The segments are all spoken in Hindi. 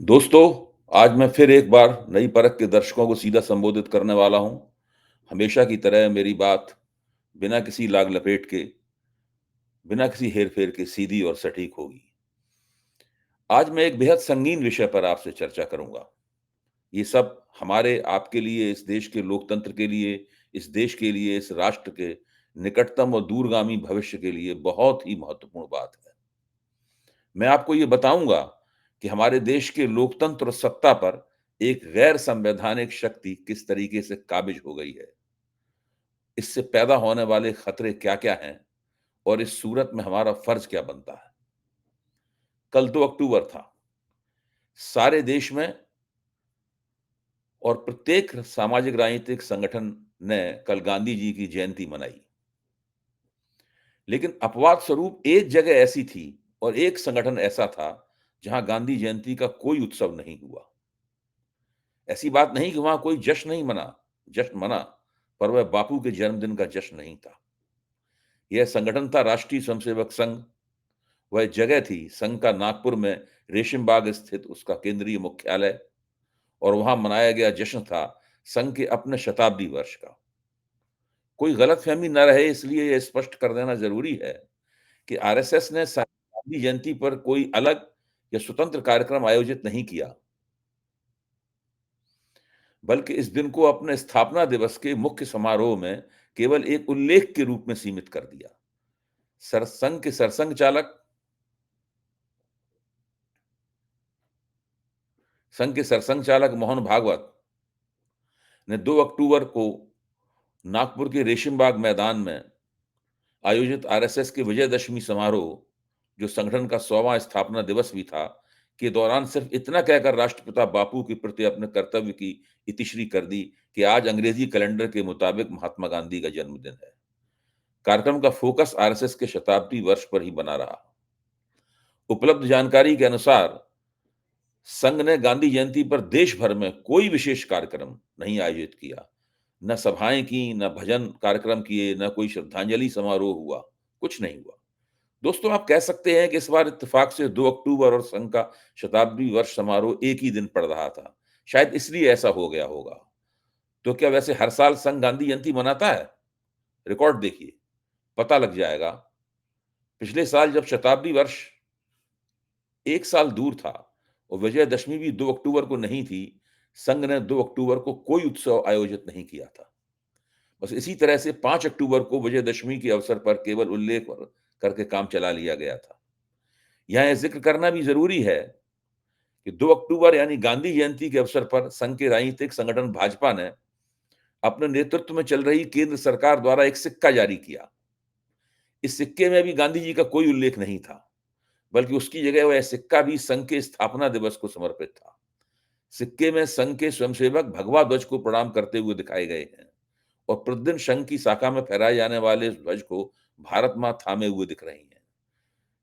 दोस्तों, आज मैं फिर एक बार नई परख के दर्शकों को सीधा संबोधित करने वाला हूं। हमेशा की तरह मेरी बात बिना किसी लाग लपेट के, बिना किसी हेर-फेर के सीधी और सटीक होगी। आज मैं एक बेहद संगीन विषय पर आपसे चर्चा करूंगा। ये सब हमारे, आपके लिए, इस देश के लोकतंत्र के लिए, इस देश के लिए, इस राष्ट्र के निकटतम और दूरगामी भविष्य के लिए बहुत ही महत्वपूर्ण बात है। मैं आपको ये बताऊंगा कि हमारे देश के लोकतंत्र और सत्ता पर एक गैर संवैधानिक शक्ति किस तरीके से काबिज हो गई है। इससे पैदा होने वाले खतरे क्या-क्या हैं और इस सूरत में हमारा फर्ज क्या बनता है। कल 2 अक्टूबर था। सारे देश में और प्रत्येक सामाजिक राजनीतिक संगठन ने कल गांधी जी की जयंती मनाई। लेकिन अपवाद स्वरूप एक जगह ऐसी थी और एक संगठन ऐसा था जहां गांधी जयंती का कोई उत्सव नहीं हुआ। ऐसी बात नहीं कि वहां कोई जश्न मना, पर वह बापू के जन्मदिन का जश्न नहीं था। यह संगठन था राष्ट्रीय स्वयंसेवक संघ। वह जगह थी संघ का नागपुर में रेशम बाग स्थित उसका केंद्रीय मुख्यालय, और वहां मनाया गया जश्न था संघ के अपने शताब्दी वर्ष का। कोई गलतफहमी न रहे, इसलिए यह स्पष्ट कर देना जरूरी है कि आरएसएस ने गांधी जयंती पर कोई अलग या स्वतंत्र कार्यक्रम आयोजित नहीं किया, बल्कि इस दिन को अपने स्थापना दिवस के मुख्य समारोह में केवल एक उल्लेख के रूप में सीमित कर दिया। सरसंघ के सरसंघ चालक संघ के सरसंघ चालक मोहन भागवत ने 2 अक्टूबर को नागपुर के रेशमबाग मैदान में आयोजित आरएसएस के विजयदशमी समारोह, जो संगठन का 100वां स्थापना दिवस भी था, के दौरान सिर्फ इतना कहकर राष्ट्रपिता बापू के प्रति अपने कर्तव्य की इतिश्री कर दी कि आज अंग्रेजी कैलेंडर के मुताबिक महात्मा गांधी का जन्मदिन है। कार्यक्रम का फोकस आरएसएस के शताब्दी वर्ष पर ही बना रहा। उपलब्ध जानकारी के अनुसार संघ ने गांधी जयंती पर देश भर में कोई विशेष कार्यक्रम नहीं आयोजित किया। न सभाएं की, न भजन कार्यक्रम किए, न कोई श्रद्धांजलि समारोह हुआ, कुछ नहीं हुआ। दोस्तों, आप कह सकते हैं कि इस बार इत्तेफाक से 2 अक्टूबर और संघ का शताब्दी वर्ष समारोह एक ही दिन पड़ रहा था। शायद इसलिए ऐसा हो गया होगा। तो क्या वैसे हर साल संघ गांधी जयंती मनाता है? रिकॉर्ड देखिए, पता लग जाएगा। पिछले साल जब शताब्दी वर्ष एक साल दूर था और विजयदशमी भी 2 अक्टूबर को नहीं थी, संघ ने 2 अक्टूबर को कोई उत्सव आयोजित नहीं किया था। बस इसी तरह से 5 अक्टूबर को विजयदशमी के अवसर पर केवल उल्लेख करके काम चला लिया गया था। यहाँ यह जिक्र करना भी जरूरी है कि 2 अक्टूबर यानी गांधी जयंती के अवसर पर संघ के राजनीतिक संगठन भाजपा ने अपने नेतृत्व में चल रही केंद्र सरकार द्वारा एक सिक्का जारी किया। इस सिक्के में भी गांधी जी का कोई उल्लेख नहीं था, बल्कि उसकी जगह वह सिक्का भी संघ के स्थापना दिवस को समर्पित था। सिक्के में संघ के स्वयंसेवक भगवा ध्वज को प्रणाम करते हुए दिखाए गए हैं और प्रतिदिन संघ की शाखा में फहराए जाने वाले इस ध्वज को भारत मां थामे हुए दिख रही हैं।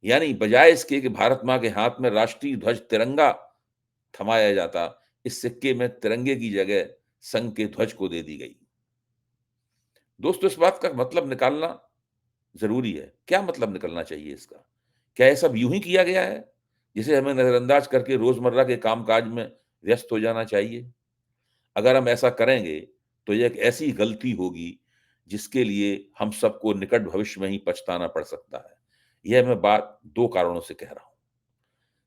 यानी बजाय इसके कि भारत मां के हाथ में राष्ट्रीय ध्वज तिरंगा थमाया जाता, इस सिक्के में तिरंगे की जगह संघ के ध्वज को दे दी गई। दोस्तों, इस बात का मतलब निकालना जरूरी है। क्या मतलब निकलना चाहिए इसका? क्या यह सब यूं ही किया गया है, जिसे हमें नजरअंदाज करके रोजमर्रा के कामकाज में व्यस्त हो जाना चाहिए? अगर हम ऐसा करेंगे तो यह एक ऐसी गलती होगी जिसके लिए हम सबको निकट भविष्य में ही पछताना पड़ सकता है। यह मैं बात 2 कारणों से कह रहा हूं।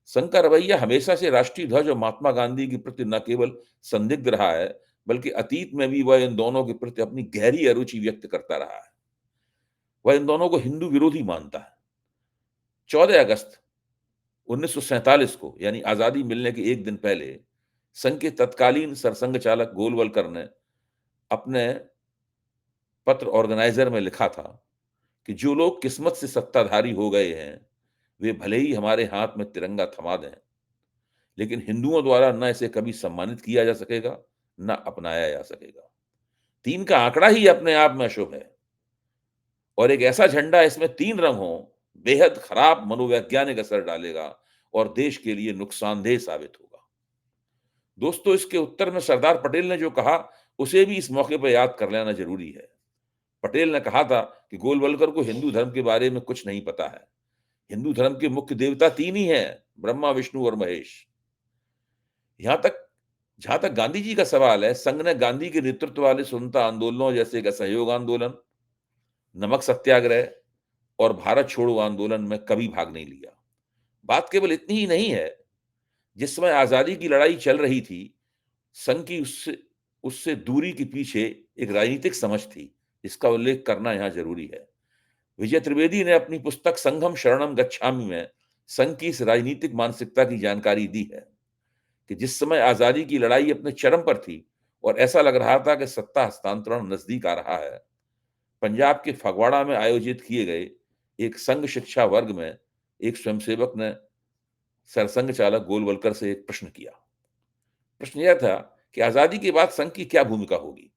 संघ का रवैया हमेशा से राष्ट्रीय ध्वज और महात्मा गांधी के प्रति न केवल संदिग्ध रहा है, बल्कि अतीत में भी वह इन दोनों के प्रति अपनी गहरी अरुचि व्यक्त करता रहा है। वह इन दोनों को हिंदू विरोधी मानता है। 14 अगस्त 1947 को, यानी आजादी मिलने के एक दिन पहले, संघ के तत्कालीन सरसंघ चालक गोलवलकर ने अपने पत्र ऑर्गेनाइजर में लिखा था कि जो लोग किस्मत से सत्ताधारी हो गए हैं, वे भले ही हमारे हाथ में तिरंगा थमा दें, लेकिन हिंदुओं द्वारा न इसे कभी सम्मानित किया जा सकेगा, न अपनाया जा सकेगा। 3 का आंकड़ा ही अपने आप में शुभ है, और एक ऐसा झंडा इसमें 3 रंग हो, बेहद खराब मनोवैज्ञानिक असर डालेगा और देश के लिए नुकसानदेह साबित होगा। दोस्तों, इसके उत्तर में सरदार पटेल ने जो कहा, उसे भी इस मौके पर याद कर लेना जरूरी है। पटेल ने कहा था कि गोलवलकर को हिंदू धर्म के बारे में कुछ नहीं पता है। हिंदू धर्म के मुख्य देवता 3 ही हैं, ब्रह्मा, विष्णु और महेश। यहाँ तक जहाँ तक गांधी जी का सवाल है, संघ ने गांधी के नेतृत्व वाले स्वतंत्रता आंदोलनों जैसे कि असहयोग आंदोलन, नमक सत्याग्रह और भारत छोड़ो आंदोलन में कभी भाग नहीं लिया। बात केवल इतनी ही नहीं है, जिस समय आजादी की लड़ाई चल रही थी, संघ की उससे उससे दूरी के पीछे एक राजनीतिक समझ थी, जिसका उल्लेख करना यहाँ जरूरी है। विजय त्रिवेदी ने अपनी पुस्तक संघम शरणम गच्छामि में संघ की इस राजनीतिक मानसिकता की जानकारी दी है कि जिस समय आजादी की लड़ाई अपने चरम पर थी और ऐसा लग रहा था कि सत्ता हस्तांतरण नजदीक आ रहा है, पंजाब के फगवाड़ा में आयोजित किए गए एक संघ शिक्षा वर्ग में एक स्वयंसेवक ने सरसंघ चालक गोलवलकर से एक प्रश्न किया। प्रश्न यह था कि आजादी के बाद संघ की क्या भूमिका होगी।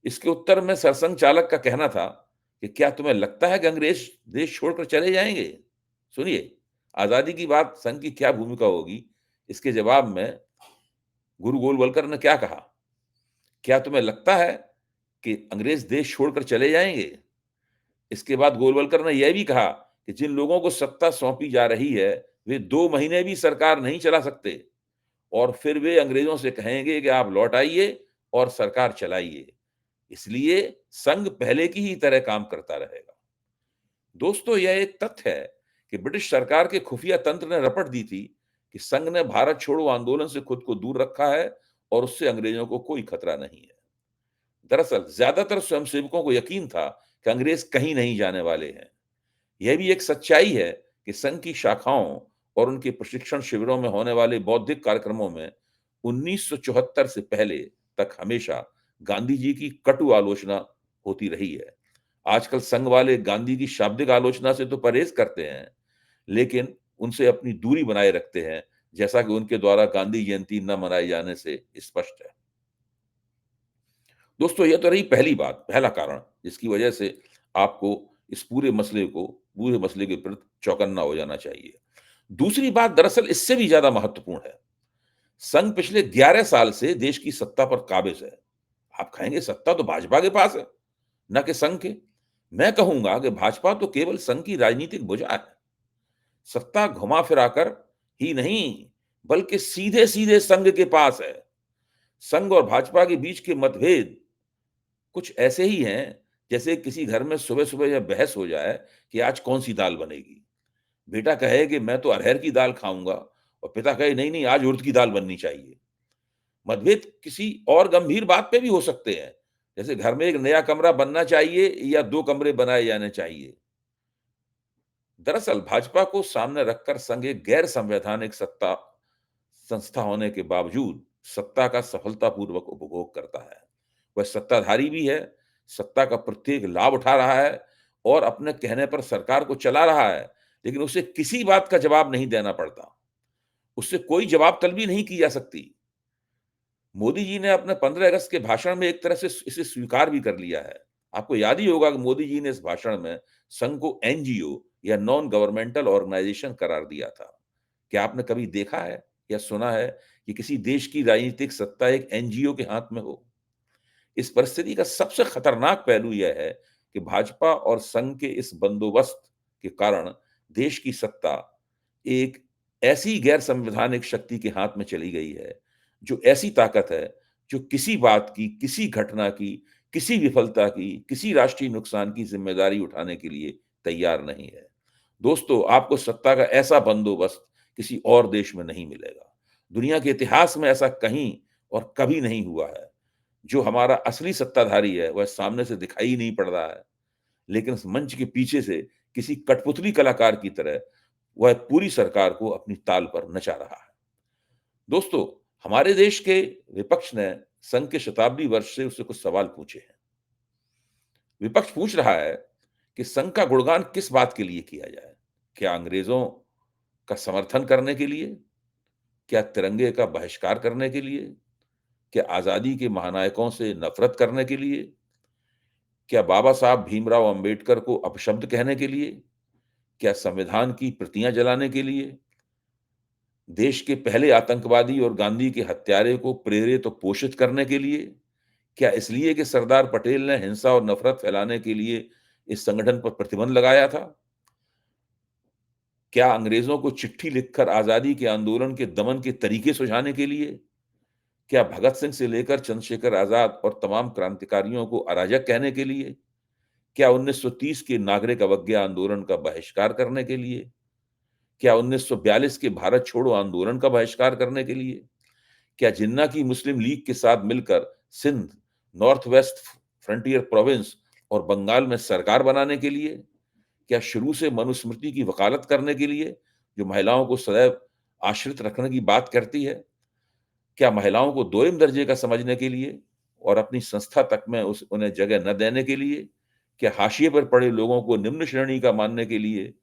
इसके उत्तर में सरसंघ चालक का कहना था कि क्या तुम्हें लगता है कि अंग्रेज देश छोड़कर चले जाएंगे। सुनिए, आजादी की बात संघ की क्या भूमिका होगी, इसके जवाब में गुरु गोलवलकर ने क्या कहा, क्या तुम्हें लगता है कि अंग्रेज देश छोड़कर चले जाएंगे। इसके बाद गोलवलकर ने यह भी कहा कि जिन लोगों को सत्ता सौंपी जा रही है, वे 2 महीने भी सरकार नहीं चला सकते और फिर वे अंग्रेजों से कहेंगे कि आप लौट आइए और सरकार चलाइए। इसलिए संघ पहले की ही तरह काम करता रहेगा। दोस्तों, यह एक तथ्य है कि ब्रिटिश सरकार के खुफिया तंत्र ने रपट दी थी कि संघ ने भारत छोड़ो आंदोलन से खुद को दूर रखा है और उससे अंग्रेजों को कोई खतरा नहीं है। दरअसल ज्यादातर स्वयंसेवकों को यकीन था कि अंग्रेज कहीं नहीं जाने वाले हैं। यह भी एक सच्चाई है कि संघ की शाखाओं और उनके प्रशिक्षण शिविरों में होने वाले बौद्धिक कार्यक्रमों में 1974 से पहले तक हमेशा गांधी जी की कटु आलोचना होती रही है। आजकल संघ वाले गांधी की शाब्दिक आलोचना से तो परहेज करते हैं, लेकिन उनसे अपनी दूरी बनाए रखते हैं, जैसा कि उनके द्वारा गांधी जयंती न मनाए जाने से स्पष्ट है। दोस्तों, यह तो रही पहली बात, पहला कारण जिसकी वजह से आपको इस पूरे मसले के प्रति चौकन्ना हो जाना चाहिए। दूसरी बात दरअसल इससे भी ज्यादा महत्वपूर्ण है। संघ पिछले 11 साल से देश की सत्ता पर काबिज है। आप कहेंगे सत्ता तो भाजपा के पास है, न कि संघ के। मैं कहूंगा कि भाजपा तो केवल संघ की राजनीतिक भुजा है। सत्ता घुमा फिराकर ही नहीं, बल्कि सीधे सीधे संघ के पास है। संघ और भाजपा के बीच के मतभेद कुछ ऐसे ही हैं जैसे किसी घर में सुबह सुबह यह बहस हो जाए कि आज कौन सी दाल बनेगी। बेटा कहे कि मैं तो अरहर की दाल खाऊंगा और पिता कहे नहीं नहीं, आज उड़द की दाल बननी चाहिए। मतभेद किसी और गंभीर बात पे भी हो सकते हैं, जैसे घर में एक नया कमरा बनना चाहिए या 2 कमरे बनाए जाने चाहिए। दरअसल भाजपा को सामने रखकर संघ एक गैर संवैधानिक सत्ता संस्था होने के बावजूद सत्ता का सफलतापूर्वक उपभोग करता है। वह सत्ताधारी भी है, सत्ता का प्रत्येक लाभ उठा रहा है और अपने कहने पर सरकार को चला रहा है, लेकिन उसे किसी बात का जवाब नहीं देना पड़ता। उससे कोई जवाब तलबी नहीं की जा सकती। मोदी जी ने अपने 15 अगस्त के भाषण में एक तरह से इसे स्वीकार भी कर लिया है। आपको याद ही होगा कि मोदी जी ने इस भाषण में संघ को एनजीओ या नॉन गवर्नमेंटल ऑर्गेनाइजेशन करार दिया था। क्या आपने कभी देखा है या सुना है कि किसी देश की राजनीतिक सत्ता एक एनजीओ के हाथ में हो? इस परिस्थिति का सबसे खतरनाक पहलू यह है कि भाजपा और संघ के इस बंदोबस्त के कारण देश की सत्ता एक ऐसी गैर संवैधानिक शक्ति के हाथ में चली गई है, जो ऐसी ताकत है जो किसी बात की, किसी घटना की, किसी विफलता की, किसी राष्ट्रीय नुकसान की जिम्मेदारी उठाने के लिए तैयार नहीं है। दोस्तों, आपको सत्ता का ऐसा बंदोबस्त किसी और देश में नहीं मिलेगा। दुनिया के इतिहास में ऐसा कहीं और कभी नहीं हुआ है। जो हमारा असली सत्ताधारी है, वह सामने से दिखाई ही नहीं पड़ रहा है, लेकिन उस मंच के पीछे से किसी कठपुतली कलाकार की तरह वह पूरी सरकार को अपनी ताल पर नचा रहा है। दोस्तों, हमारे देश के विपक्ष ने संघ के शताब्दी वर्ष से उससे कुछ सवाल पूछे हैं। विपक्ष पूछ रहा है कि संघ का गुणगान किस बात के लिए किया जाए? क्या अंग्रेजों का समर्थन करने के लिए? क्या तिरंगे का बहिष्कार करने के लिए? क्या आजादी के महानायकों से नफरत करने के लिए? क्या बाबा साहब भीमराव अंबेडकर को अपशब्द कहने के लिए? क्या संविधान की प्रतियां जलाने के लिए? देश के पहले आतंकवादी और गांधी के हत्यारे को प्रेरित और पोषित करने के लिए? क्या इसलिए कि सरदार पटेल ने हिंसा और नफरत फैलाने के लिए इस संगठन पर प्रतिबंध लगाया था? क्या अंग्रेजों को चिट्ठी लिखकर आजादी के आंदोलन के दमन के तरीके सुझाने के लिए? क्या भगत सिंह से लेकर चंद्रशेखर आजाद और तमाम क्रांतिकारियों को अराजक कहने के लिए? क्या 1930 के नागरिक अवज्ञा आंदोलन का बहिष्कार करने के लिए? क्या 1942 के भारत छोड़ो आंदोलन का बहिष्कार करने के लिए? क्या जिन्ना की मुस्लिम लीग के साथ मिलकर Sindh, north west frontier province और बंगाल में सरकार बनाने के लिए? क्या शुरू से मनुस्मृति की वकालत करने के लिए, जो महिलाओं को सदैव आश्रित रखने की बात करती है? क्या महिलाओं को दोयम दर्जे का समझने के लिए और अपनी संस्था तक में उन्हें जगह न देने के लिए? क्या हाशिए पर पड़े लोगों को निम्न श्रेणी का मानने के लिए?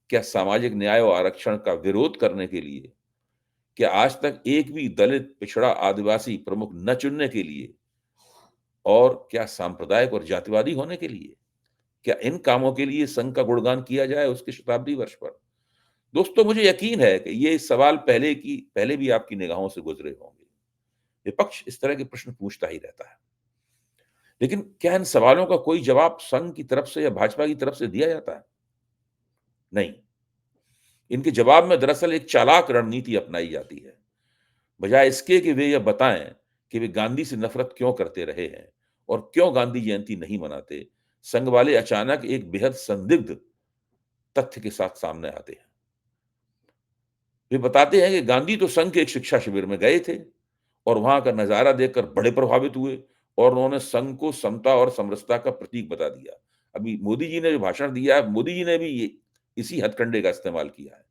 क्या सामाजिक न्याय और आरक्षण का विरोध करने के लिए? क्या आज तक एक भी दलित, पिछड़ा, आदिवासी प्रमुख न चुनने के लिए? और क्या सांप्रदायिक और जातिवादी होने के लिए? क्या इन कामों के लिए संघ का गुणगान किया जाए उसके शताब्दी वर्ष पर? दोस्तों, मुझे यकीन है कि ये सवाल पहले भी आपकी निगाहों से गुजरे होंगे। विपक्ष इस तरह के प्रश्न पूछता ही रहता है। लेकिन क्या इन सवालों का कोई जवाब संघ की तरफ से या भाजपा की तरफ से दिया जाता है? नहीं। इनके जवाब में दरअसल एक चालाक रणनीति अपनाई जाती है। बजाय इसके कि वे यह बताएं कि वे गांधी से नफरत क्यों करते रहे हैं और क्यों गांधी जयंती नहीं मनाते, संघ वाले अचानक एक बेहद संदिग्ध तथ्य के साथ सामने आते हैं। वे बताते हैं कि गांधी तो संघ के एक शिक्षा शिविर में गए थे और वहां का नजारा देखकर बड़े प्रभावित हुए और उन्होंने संघ को समता और समरसता का प्रतीक बता दिया। अभी मोदी जी ने जो भाषण दिया है, मोदी जी ने भी इसी हथकंडे का इस्तेमाल किया है।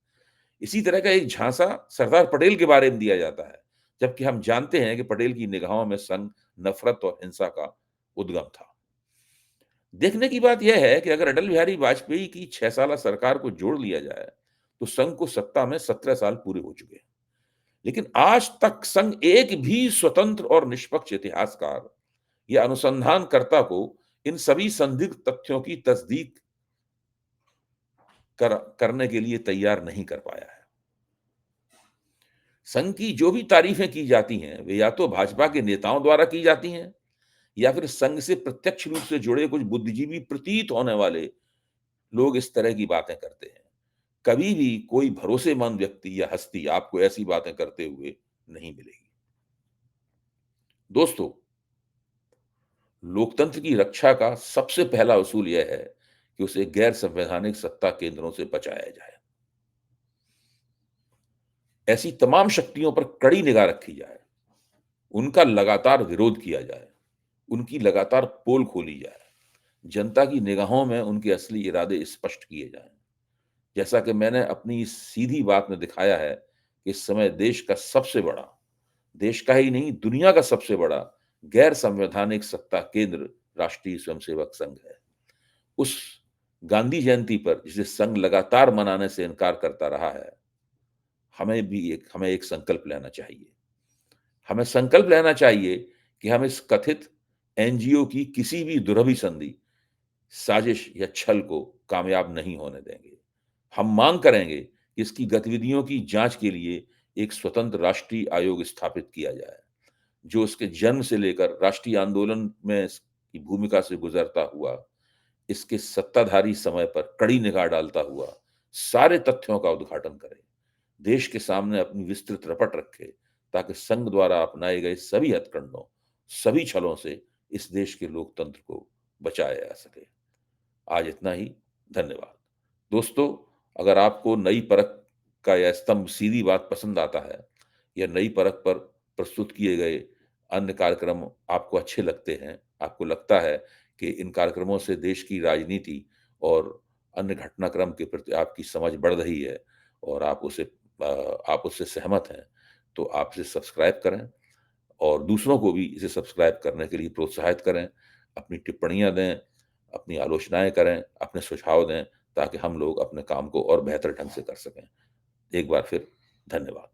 इसी तरह का एक झांसा सरदार पटेल के बारे में दिया जाता है, जबकि हम जानते हैं कि पटेल की निगाहों में संघ नफरत और हिंसा का उद्गम था। देखने की बात यह है कि अगर अटल बिहारी वाजपेयी की 6 साल सरकार को जोड़ लिया जाए, तो संघ को सत्ता में 17 साल पूरे हो चुके हैं। लेकिन आज तक संघ एक भी स्वतंत्र और निष्पक्ष इतिहासकार या अनुसंधानकर्ता को इन सभी संदिग्ध तथ्यों की तस्दीक करने के लिए तैयार नहीं कर पाया है। संघ की जो भी तारीफें की जाती हैं, वे या तो भाजपा के नेताओं द्वारा की जाती हैं या फिर संघ से प्रत्यक्ष रूप से जुड़े कुछ बुद्धिजीवी प्रतीत होने वाले लोग इस तरह की बातें करते हैं। कभी भी कोई भरोसेमंद व्यक्ति या हस्ती आपको ऐसी बातें करते हुए नहीं मिलेगी। दोस्तों, लोकतंत्र की रक्षा का सबसे पहला उसूल यह है कि उसे गैर संवैधानिक सत्ता केंद्रों से बचाया जाए। ऐसी तमाम शक्तियों पर कड़ी निगाह रखी जाए, उनका लगातार विरोध किया जाए, उनकी लगातार पोल खोली जाए, जनता की निगाहों में उनके असली इरादे स्पष्ट किए जाएं। जैसा कि मैंने अपनी इस सीधी बात में दिखाया है कि इस समय देश का सबसे बड़ा, देश का ही नहीं दुनिया का सबसे बड़ा गैर संवैधानिक सत्ता केंद्र राष्ट्रीय स्वयंसेवक संघ है। उस गांधी जयंती पर जिसे संघ लगातार मनाने से इनकार करता रहा है, हमें एक संकल्प लेना चाहिए। हमें संकल्प लेना चाहिए कि हम इस कथित एनजीओ की किसी भी दुरभिसंधि, साजिश या छल को कामयाब नहीं होने देंगे। हम मांग करेंगे कि इसकी गतिविधियों की जांच के लिए एक स्वतंत्र राष्ट्रीय आयोग स्थापित किया जाए, जो उसके जन्म से लेकर राष्ट्रीय आंदोलन में इसकी भूमिका से गुजरता हुआ, इसके सत्ताधारी समय पर कड़ी निगाह डालता हुआ सारे तथ्यों का उद्घाटन करे, देश के सामने अपनी विस्तृत रपट रखे, ताकि संघ द्वारा अपनाए गए सभी हथकंडों, सभी छलों से इस देश के लोकतंत्र को बचाया जा सके। आज इतना ही। धन्यवाद। दोस्तों, अगर आपको नई परख का यह स्तंभ सीधी बात पसंद आता है या नई परख पर प्रस्तुत किए गए अन्य कार्यक्रम आपको अच्छे लगते हैं, आपको लगता है कि इन कार्यक्रमों से देश की राजनीति और अन्य घटनाक्रम के प्रति आपकी समझ बढ़ रही है और आप उससे सहमत हैं, तो आप इसे सब्सक्राइब करें और दूसरों को भी इसे सब्सक्राइब करने के लिए प्रोत्साहित करें। अपनी टिप्पणियाँ दें, अपनी आलोचनाएँ करें, अपने सुझाव दें, ताकि हम लोग अपने काम को और बेहतर ढंग से कर सकें। एक बार फिर धन्यवाद।